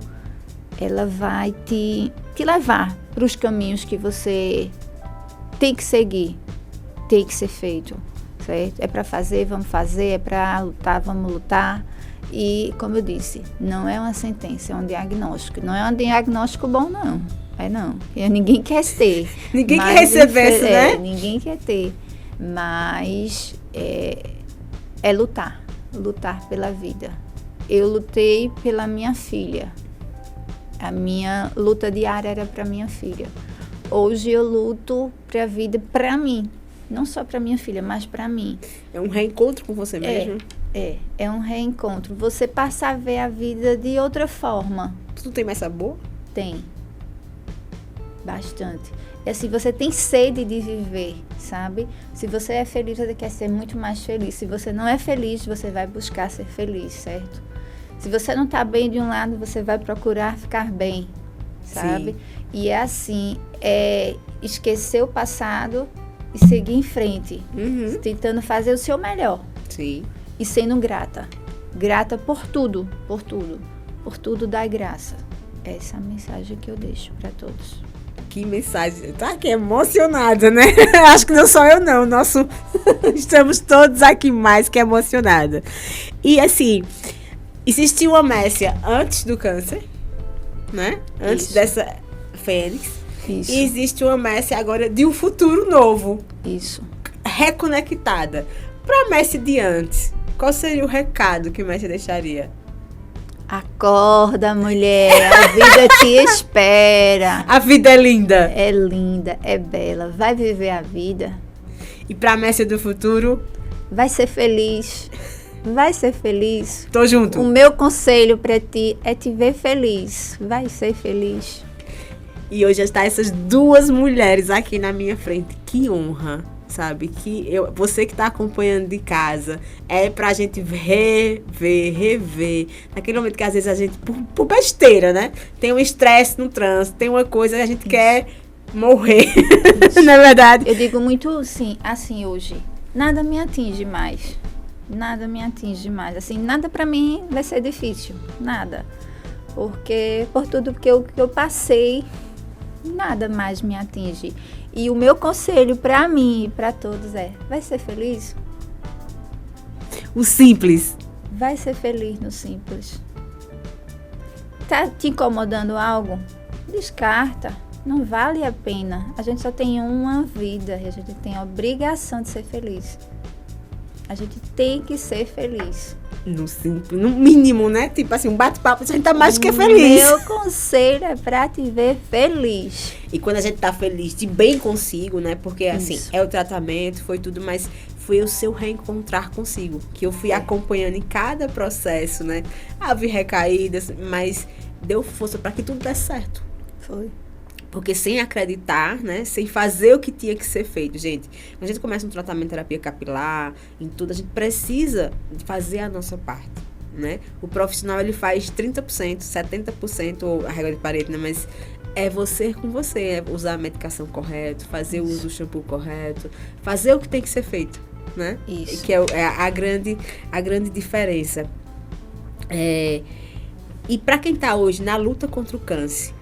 [SPEAKER 2] ela vai te levar para os caminhos que você tem que seguir, tem que ser feito, certo? É para fazer, vamos fazer, é para lutar, vamos lutar. E, como eu disse, não é uma sentença, é um diagnóstico. Não é um diagnóstico bom, não. Não. Ninguém quer ter.
[SPEAKER 1] Ninguém quer receber isso, né?
[SPEAKER 2] Ninguém quer ter. Mas é lutar pela vida. Eu lutei pela minha filha. A minha luta diária era para minha filha. Hoje eu luto para a vida para mim. Não só para minha filha, mas para mim.
[SPEAKER 1] É um reencontro com você mesmo?
[SPEAKER 2] É um reencontro. Você passa a ver a vida de outra forma.
[SPEAKER 1] Tu tem mais sabor?
[SPEAKER 2] Tem. Bastante. E assim, você tem sede de viver, sabe? Se você é feliz, você quer ser muito mais feliz. Se você não é feliz, você vai buscar ser feliz, certo? Se você não está bem de um lado, você vai procurar ficar bem, sabe? Sim. E é assim, esquecer o passado e seguir em frente. Uhum. Tentando fazer o seu melhor.
[SPEAKER 1] Sim.
[SPEAKER 2] E sendo grata. Grata por tudo. Por tudo dá graça. Essa é a mensagem que eu deixo para todos.
[SPEAKER 1] Que mensagem. Tá aqui emocionada, né? Acho que não só eu, não. Estamos todos aqui mais que emocionada. E assim, existiu uma Mércia antes do câncer, né? Antes
[SPEAKER 2] Isso.
[SPEAKER 1] dessa fênix.
[SPEAKER 2] Isso.
[SPEAKER 1] E existe uma Mércia agora de um futuro novo.
[SPEAKER 2] Isso.
[SPEAKER 1] Reconectada. Pra Mércia de antes, qual seria o recado que Mércia deixaria?
[SPEAKER 2] Acorda, mulher, a vida te espera.
[SPEAKER 1] A vida é linda.
[SPEAKER 2] É linda, é bela. Vai viver a vida.
[SPEAKER 1] E pra Mércia do futuro?
[SPEAKER 2] Vai ser feliz. Vai ser feliz.
[SPEAKER 1] Tô junto.
[SPEAKER 2] O meu conselho pra ti é te ver feliz. Vai ser feliz.
[SPEAKER 1] E hoje está essas duas mulheres aqui na minha frente. Que honra, sabe? Você que está acompanhando de casa, é pra gente rever. Naquele momento que às vezes a gente, por besteira, né? Tem um estresse no trânsito, tem uma coisa que a gente quer morrer. Não é verdade?
[SPEAKER 2] Eu digo muito assim hoje. Nada me atinge mais. Nada me atinge mais. Assim, nada para mim vai ser difícil. Nada. Porque por tudo que eu passei, nada mais me atinge. E o meu conselho para mim e para todos é: vai ser feliz?
[SPEAKER 1] O simples.
[SPEAKER 2] Vai ser feliz no simples. Tá te incomodando algo? Descarta. Não vale a pena. A gente só tem uma vida e a gente tem a obrigação de ser feliz. A gente tem que ser feliz.
[SPEAKER 1] No simples, no mínimo, né? Tipo assim, um bate-papo, a gente tá mais do que feliz.
[SPEAKER 2] Meu conselho é pra te ver feliz.
[SPEAKER 1] E quando a gente tá feliz, de bem consigo, né? Porque, assim,
[SPEAKER 2] Isso.
[SPEAKER 1] é o tratamento, foi tudo, mas foi o seu reencontrar consigo. Que eu fui acompanhando em cada processo, né? Havia recaídas, mas deu força pra que tudo desse certo.
[SPEAKER 2] Foi.
[SPEAKER 1] Porque sem acreditar, né? Sem fazer o que tinha que ser feito. Gente, quando a gente começa um tratamento de terapia capilar, em tudo, a gente precisa de fazer a nossa parte, né? O profissional, ele faz 30%, 70%, ou a regra de Pareto, né? Mas é você com você, é usar a medicação correta, fazer o uso do shampoo correto, fazer o que tem que ser feito, né?
[SPEAKER 2] Isso.
[SPEAKER 1] Que é a grande diferença. E para quem tá hoje na luta contra o câncer,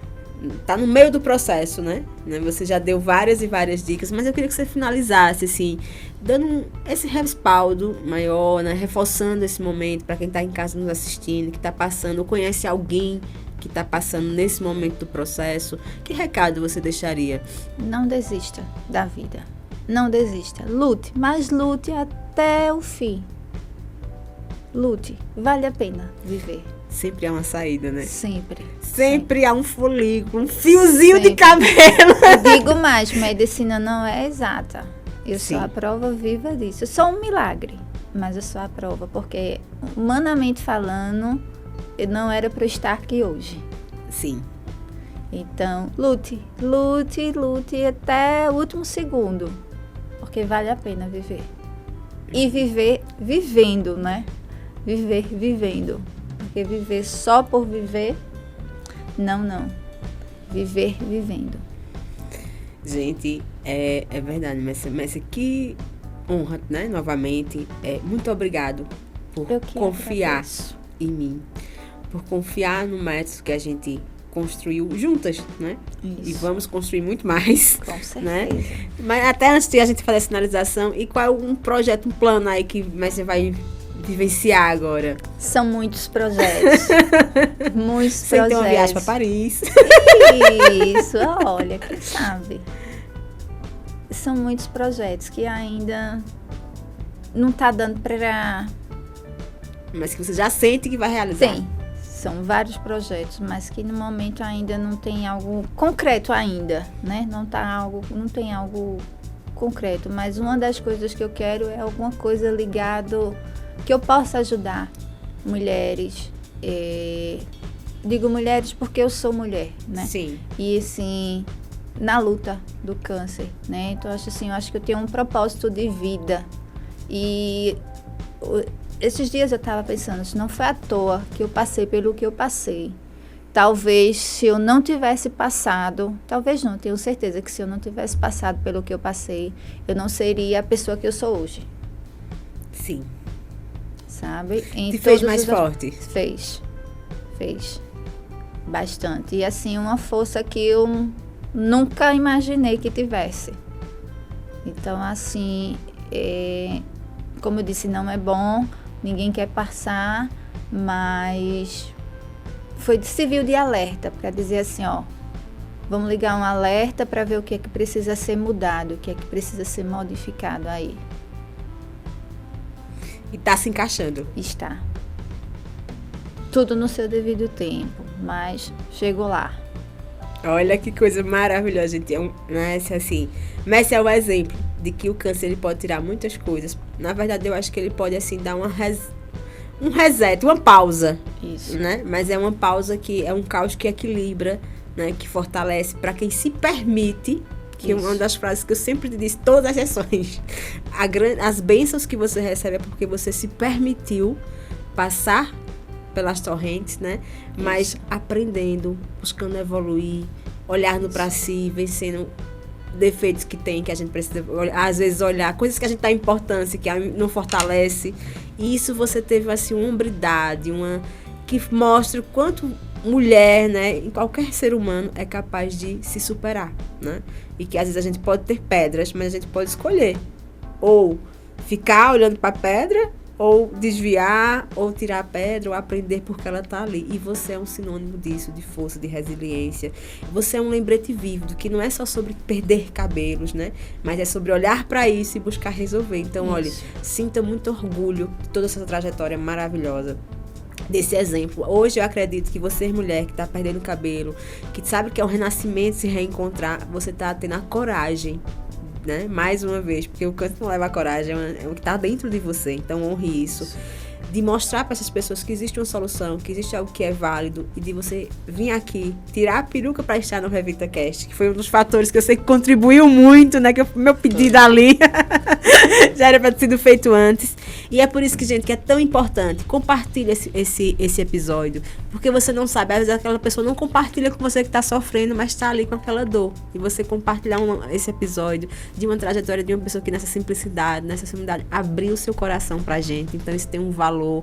[SPEAKER 1] tá no meio do processo, né? Você já deu várias e várias dicas, mas eu queria que você finalizasse, assim, dando esse respaldo maior, né? Reforçando esse momento para quem tá em casa nos assistindo, que tá passando, ou conhece alguém que tá passando nesse momento do processo. Que recado você deixaria?
[SPEAKER 2] Não desista da vida. Não desista. Lute, mas lute até o fim. Lute. Vale a pena viver.
[SPEAKER 1] Sempre há uma saída, né?
[SPEAKER 2] Sempre.
[SPEAKER 1] Sempre há um folículo, um fiozinho
[SPEAKER 2] Sempre.
[SPEAKER 1] de cabelo.
[SPEAKER 2] Eu digo mais, medicina não é exata. Eu
[SPEAKER 1] Sim.
[SPEAKER 2] sou a prova viva disso. Eu sou um milagre, mas eu sou a prova, porque humanamente falando, eu não era para eu estar aqui hoje.
[SPEAKER 1] Sim.
[SPEAKER 2] Então, lute, lute, lute até o último segundo, porque vale a pena viver. E viver vivendo, né? Viver vivendo. Porque viver só por viver, não. Viver vivendo.
[SPEAKER 1] Gente, é verdade, mas que honra, né? Novamente, muito obrigado por
[SPEAKER 2] Eu que
[SPEAKER 1] confiar
[SPEAKER 2] agradeço.
[SPEAKER 1] em mim, por confiar no método que a gente construiu juntas, né?
[SPEAKER 2] Isso.
[SPEAKER 1] E vamos construir muito mais.
[SPEAKER 2] Com certeza.
[SPEAKER 1] Né? Mas até antes de a gente fazer a sinalização, e qual é um projeto, um plano aí que você vai vivenciar agora?
[SPEAKER 2] São muitos projetos. Muitos
[SPEAKER 1] Você tem uma viagem
[SPEAKER 2] projetos.
[SPEAKER 1] para Paris.
[SPEAKER 2] Isso, olha, quem sabe. São muitos projetos que ainda não tá dando para...
[SPEAKER 1] Mas que você já sente que vai realizar.
[SPEAKER 2] Tem. São vários projetos, mas que no momento ainda não tem algo concreto ainda, né? Não tem algo concreto, mas uma das coisas que eu quero é alguma coisa ligado que eu possa ajudar mulheres. Digo mulheres porque eu sou mulher, né?
[SPEAKER 1] Sim.
[SPEAKER 2] E assim, na luta do câncer, né? Então eu acho que eu tenho um propósito de vida. E esses dias eu estava pensando, se não foi à toa que eu passei pelo que eu passei. Talvez se eu não tivesse passado, talvez não, tenho certeza que se eu não tivesse passado pelo que eu passei, eu não seria a pessoa que eu sou hoje,
[SPEAKER 1] Sim.
[SPEAKER 2] sabe?
[SPEAKER 1] Te fez mais forte?
[SPEAKER 2] Fez bastante. E assim, uma força que eu nunca imaginei que tivesse. Então assim, como eu disse, não é bom, ninguém quer passar, mas foi civil de alerta, para dizer assim, ó, vamos ligar um alerta para ver o que é que precisa ser mudado, o que é que precisa ser modificado aí.
[SPEAKER 1] E tá se encaixando.
[SPEAKER 2] Está. Tudo no seu devido tempo, mas chegou lá.
[SPEAKER 1] Olha que coisa maravilhosa, gente. Messi é o exemplo de que o câncer ele pode tirar muitas coisas. Na verdade, eu acho que ele pode assim dar um reset, uma pausa.
[SPEAKER 2] Isso.
[SPEAKER 1] Né? Mas é uma pausa que é um caos que equilibra, né? Que fortalece para quem se permite. Que é uma das frases que eu sempre disse, todas as sessões. As bênçãos que você recebe é porque você se permitiu passar pelas torrentes, né? Mas aprendendo, buscando evoluir, olhando para si, vencendo defeitos que tem, que a gente precisa, às vezes, olhar, coisas que a gente dá importância, que não fortalece, E isso você teve, assim, uma hombridade, que mostra o quanto mulher, né, em qualquer ser humano é capaz de se superar, né? E que às vezes a gente pode ter pedras, mas a gente pode escolher ou ficar olhando para a pedra, ou desviar, ou tirar a pedra, ou aprender porque ela está ali. E você é um sinônimo disso, de força, de resiliência. Você é um lembrete vívido, que não é só sobre perder cabelos, né? Mas é sobre olhar para isso e buscar resolver. Então, olha, sinta muito orgulho de toda essa trajetória maravilhosa, desse exemplo. Hoje eu acredito que você, mulher, que está perdendo cabelo, que sabe que é um renascimento, se reencontrar, você está tendo a coragem, né? Mais uma vez, porque o canto não leva a coragem, é o que está dentro de você. Então honre isso, de mostrar para essas pessoas que existe uma solução, que existe algo que é válido, e de você vir aqui, tirar a peruca para estar no RevitaCast, que foi um dos fatores que eu sei que contribuiu muito, né? Que meu pedido ali já era para ter sido feito antes. E é por isso que, gente, que é tão importante, compartilha esse episódio, porque você não sabe, às vezes aquela pessoa não compartilha com você que está sofrendo, mas está ali com aquela dor. E você compartilhar esse episódio de uma trajetória de uma pessoa que nessa simplicidade, nessa humildade, abriu seu coração pra gente. Então isso tem um valor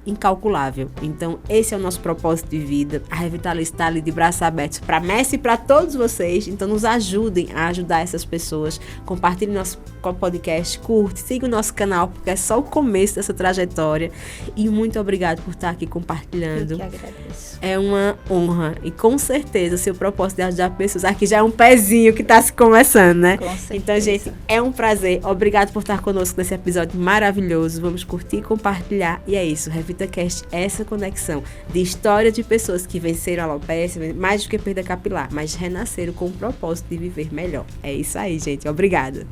[SPEAKER 1] incalculável. Então esse é o nosso propósito de vida. A Revitalize está ali de braços abertos para Messi e para todos vocês. Então nos ajudem a ajudar essas pessoas. Compartilhe nosso podcast, curte, siga o nosso canal, porque é só o começo dessa trajetória. E muito obrigado por estar aqui compartilhando.
[SPEAKER 2] Eu que agradeço.
[SPEAKER 1] É uma honra. E com certeza o seu propósito de ajudar pessoas aqui já é um pezinho que está se começando, né?
[SPEAKER 2] Com certeza.
[SPEAKER 1] Então, gente, é um prazer. Obrigado por estar conosco nesse episódio maravilhoso. Vamos curtir e compartilhar. E é isso, RevitaCast é essa conexão de história de pessoas que venceram a alopecia, mais do que perda capilar, mas renasceram com o propósito de viver melhor. É isso aí, gente. Obrigada.